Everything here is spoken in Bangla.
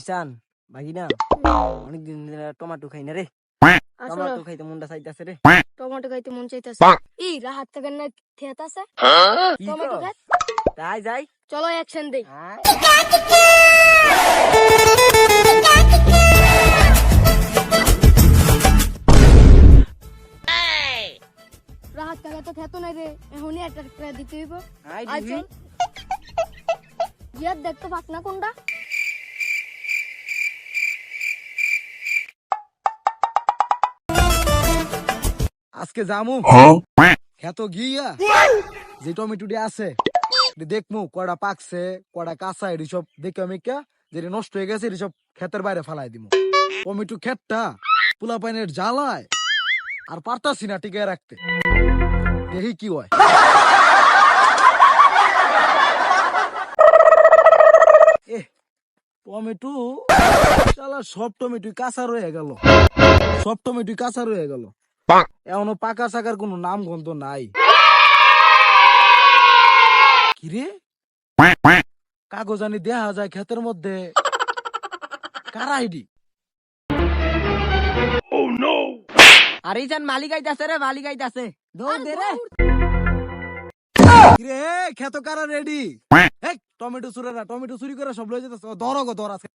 ভাইসান ভাগিনা অনেকদিন ধরে টমেটো খাই না রে। আসলে টমেটো খাইতে মনটা চাইতাছে রে। টমেটো খাইতে মন চাইতেছে। ই রাহাত থেকে না খেত আছে কি টমেটো কস? খাত। তাই যাই। চলো অ্যাকশন দেই। রাহাত থেকে তো খেত নাই রে, এখনই একটা করে দিতে হইব। আই আয় দিবি। চল। জিয়াদ দেখ তো ফাকনা কোনটা। আজকে জামু খেতো গিয়া যে টমেটোটি আছে দেখমু কয়টা পাকছে কয়টা কাঁচা এটি সব দেখে আমি যেটা নষ্ট হয়ে গেছে এটি সব ক্ষেতের বাইরে ফালাই দিমু। টমেটো ক্ষেতটা পোলা পাইনের জ্বালায় আর পারতাছি না টিকে রাখতে, দেখি কি হয়। টমেটো শালা সব টমেটো কাঁচা রয়ে গেল, সব টমেটো কাঁচা রয়ে গেল, এখনো পাকা চাকার কোনো নাম গন্ধ নাই। কিরে কাগজ আনি দেখা যায় ক্ষেতের মধ্যে, কার আইডি? আরে জান মালিক আইতাছে রে, মালিক আইতাছে। দৌড় দে রে। কিরে ক্ষেত কারা রেডি? টমেটো চুরে না, টমেটো চুরি করে সব লয়ে যেতেছে। ধরো গো ধর আছে।